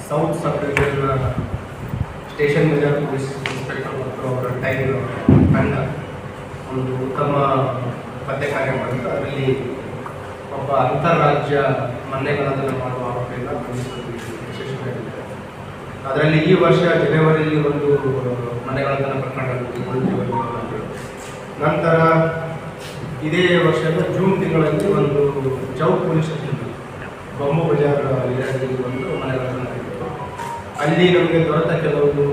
South sub division station major police inspector ಮತ್ತು ಅವರ ತಂಡ ಒಂದು ಉತ್ತಮ ಪತ್ತೆ ಕಾರ್ಯ ಮಾಡಿದ್ದು. ಅದರಲ್ಲಿ ಒಬ್ಬ ಅಂತಾರಾಜ್ಯ ಮನೆಗಳನ್ನು ಮಾಡುವ ಆರೋಪಿಯನ್ನು ಬಂಧಿಸುವುದು ವಿಶೇಷವಾಗಿದೆ. ಅದರಲ್ಲಿ ಈ ವರ್ಷ ಜನವರಿಯಲ್ಲಿ ಒಂದು ಮನೆಗಳನ್ನು ಪ್ರಕರಣ ನಂತರ ಇದೇ ವರ್ಷದ ಜೂನ್ ತಿಂಗಳಲ್ಲಿ ಒಂದು ಚೌಕ್ ಪೊಲೀಸ್ ಸ್ಟೇಷನ್ ಬೊಂಬು ಬಜಾರ್ ಏರಿಯಾದಲ್ಲಿ ಒಂದು ಮನೆಗಳನ್ನು ಆಗಿತ್ತು. ಅಲ್ಲಿ ನಮಗೆ ದೊರೆತ ಕೆಲವೊಂದು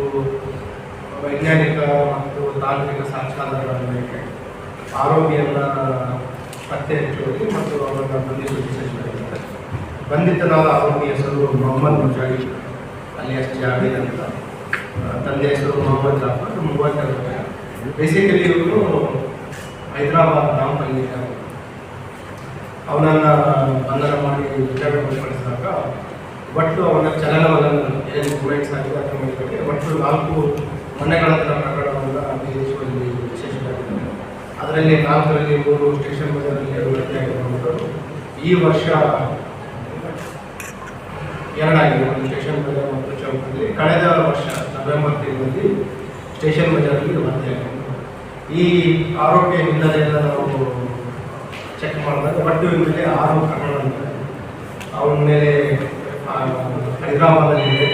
ವೈಜ್ಞಾನಿಕ ಮತ್ತು ತಾಂತ್ರಿಕ ಸಾಕ್ಷ್ಯಾಧಾರಗಳ ಮೇಲೆ ಆರೋಪಿಯನ್ನು ಪತ್ತೆ ಹಚ್ಚುವಲ್ಲಿ ಮತ್ತು ಅವರನ್ನು ಬಂಧಿಸುವ ವಿಶೇಷವಾಗಿರುತ್ತೆ. ಬಂಧಿತನಾದ ಆರೋಪಿ ಹೆಸರು ಮೊಹಮ್ಮದ್ ಮುಜಾಡಿ ಅಲಿಯಾಸ್ ಜಾವೇದ್ ಅಂತ, ತಂದೆ ಹೆಸರು ಮೊಹಮ್ಮದ್ ಜಾಫರ್, 32 ವರ್ಷ. ಬೇಸಿಕಲಿ ಇವನು ಹೈದರಾಬಾದ್ ನಾಂಪಲ್ಲಿ ಅವನನ್ನು ಬಂಧನ ಮಾಡಿ ವಿಚಾರಣೆಗೊಳಪಡಿಸಿದಾಗ ಒಟ್ಟು ಅವನ ಚಲನವಲನ ಏನು ಮೂಮೆಂಟ್ಸ್ ಆಗಿದೆ ಅದರ ಮೇಲೆ ಒಟ್ಟು 4 ಮನೆಗಳಂತಹ ಪ್ರಕರಣವನ್ನು ಅಭಿನಯಿಸುವಲ್ಲಿ ವಿಶೇಷವಾಗಿದೆ. ಅದರಲ್ಲಿ 4ರಲ್ಲಿ 3 ಸ್ಟೇಷನ್ ಬಜಾರಲ್ಲಿ 2 ಆಗಿರುವಂಥದ್ದು. ಈ ವರ್ಷ 2 ಆಗಿದೆ, ಒಂದು ಸ್ಟೇಷನ್ ಬಜಾರ್ ಮತ್ತು ಚೌಕದಲ್ಲಿ. ಕಳೆದ ವರ್ಷ ನವೆಂಬರ್ ತಿಂಗಳಲ್ಲಿ ಸ್ಟೇಷನ್ ಬಜಾರಲ್ಲಿ ವರದಿಯಾಗಿದೆ. ಈ ಆರೋಪಿಯ ಹಿನ್ನೆಲೆಯನ್ನು ನಾವು ಚೆಕ್ ಮಾಡಿದಾಗ ಒಟ್ಟು ಮೇಲೆ 6 ಪ್ರಕರಣಗಳಿವೆ. ಅವನ ಮೇಲೆ ಹೈದರಾಬಾದಲ್ಲಿ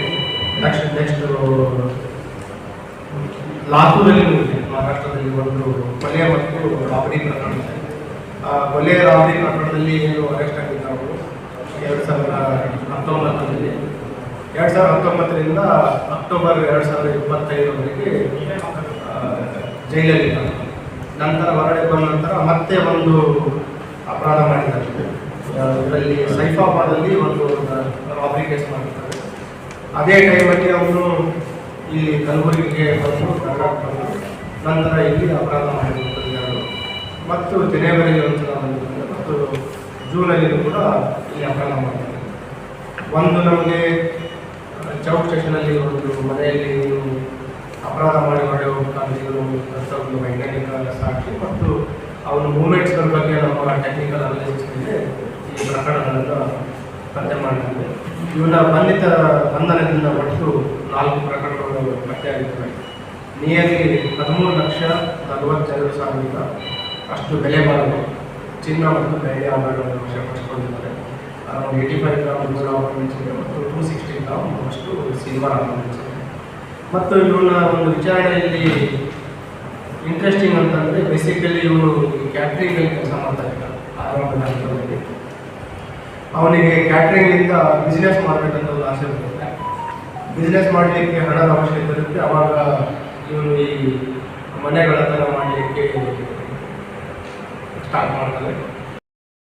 ನೆಕ್ಸ್ಟ್ ಲಾತೂರಲ್ಲಿ ಮಹಾರಾಷ್ಟ್ರದಲ್ಲಿ ಒಂದು ಕೊಲೆ ಮತ್ತು ರಾಬರಿ ಪ್ರಕರಣ ಇದೆ. ಆ ಕೊಲೆ ರಾಬರಿ ಪ್ರಕರಣದಲ್ಲಿ ಏನು ಅರೆಸ್ಟ್ ಆಗಿದ್ದಾವೆ 2019ರಲ್ಲಿ. 2019ರಿಂದ ಅಕ್ಟೋಬರ್ 2025ವರೆಗೆ ಜೈಲಲ್ಲಿದ್ದಾರೆ. ನಂತರ ಹೊರಗಡೆ ಬಂದ ನಂತರ ಮತ್ತೆ ಒಂದು ಅಪರಾಧ ಮಾಡಿದ್ದಾರೆ. ಇದರಲ್ಲಿ ಸೈಫಾಬಾದಲ್ಲಿ ಒಂದು ರಾಬರಿ ಕೇಸ್ ಮಾಡಿದ್ದಾರೆ. ಅದೇ ಟೈಮಲ್ಲಿ ಅವನು ಇಲ್ಲಿ ಕಲಬುರಗಿಗೆ ಬಂದು ನಂತರ ಇಲ್ಲಿ ಅಪರಾಧ ಮಾಡಿರುತ್ತಾರೆ ಮತ್ತು ಜನವರಿಯಲ್ಲಿ ಒಂದ್ಸಲ ಬಂದಿದ್ದಾರೆ ಮತ್ತು ಜೂನಲ್ಲಿಯೂ ಕೂಡ ಇಲ್ಲಿ ಅಪರಾಧ ಮಾಡಿದ್ದಾರೆ. ಒಂದು ನಮಗೆ ಚೌಕ್ ಸ್ಟೇಷನಲ್ಲಿ ಒಂದು ಮನೆಯಲ್ಲಿ ಅಪರಾಧ ಮಾಡಿ ಹೊಡೆಯುವ ಒಂದು ವೈಜ್ಞಾನಿಕ ಸಾಕ್ಷಿ ಮತ್ತು ಅವನ ಮೂಮೆಂಟ್ಸ್ಗಳ ಬಗ್ಗೆ ನಮ್ಮ ಟೆಕ್ನಿಕಲ್ ಅನಾಲಿಸಿಸ್ ಮೇಲೆ ಈ ಪ್ರಕರಣಗಳನ್ನು ಪತ್ತೆ ಮಾಡಿದ್ದಾರೆ. ಇವನ ಬಂಧನದಿಂದ ಒಟ್ಟು 4 ಪ್ರಕರಣಗಳು ಪತ್ತೆಯಾಗಿರ್ತವೆ. ನಿಯರ್ಲಿ 13,40,000 ಅಷ್ಟು ಬೆಲೆ ಬಾಳುವ ಚಿನ್ನ ಮತ್ತು ಬೆಳ್ಳಿ ಆಭರಣಗಳನ್ನು ವಶಪಡಿಸಿಕೊಂಡಿದ್ದಾರೆ. ಅರೌಂಡ್ 85 ಗ್ರಾಮ್ ಗೋಲ್ಡ್ ಆರ್ನಮೆಂಟ್ಸ್ ಇದೆ ಮತ್ತು 260 ಗ್ರಾಮ್ ಅಷ್ಟು ಸಿಲ್ವರ್ ಆರ್ನಮೆಂಟ್ಸ್ ಇದೆ. ಮತ್ತು ಇವನ ಒಂದು ವಿಚಾರಣೆಯಲ್ಲಿ ಇಂಟ್ರೆಸ್ಟಿಂಗ್ ಅಂತಂದರೆ ಬೇಸಿಕಲಿ ಇವನು ಕ್ಯಾಟ್ರಿಂಗಲ್ಲಿ ಕೆಲಸ ಮಾಡ್ತಾ ಇದ್ದ ಆರಂಭದ ಹಂತದಲ್ಲಿ. ಅವನಿಗೆ ಕ್ಯಾಟ್ರಿಂಗಿಂದ ಬಿಸ್ನೆಸ್ ಮಾಡಬೇಕಂತ ಒಂದು ಆಸೆ ಬರುತ್ತೆ. ಬಿಸ್ನೆಸ್ ಮಾಡಲಿಕ್ಕೆ ಹಣದ ಅವಶ್ಯಕತೆ ಇರುತ್ತೆ. ಆವಾಗ ಇವನು ಈ ಮನೆಗಳನ್ನ ಮಾಡಲಿಕ್ಕೆ ಸ್ಟಾರ್ಟ್ ಮಾಡ್ತಾರೆ.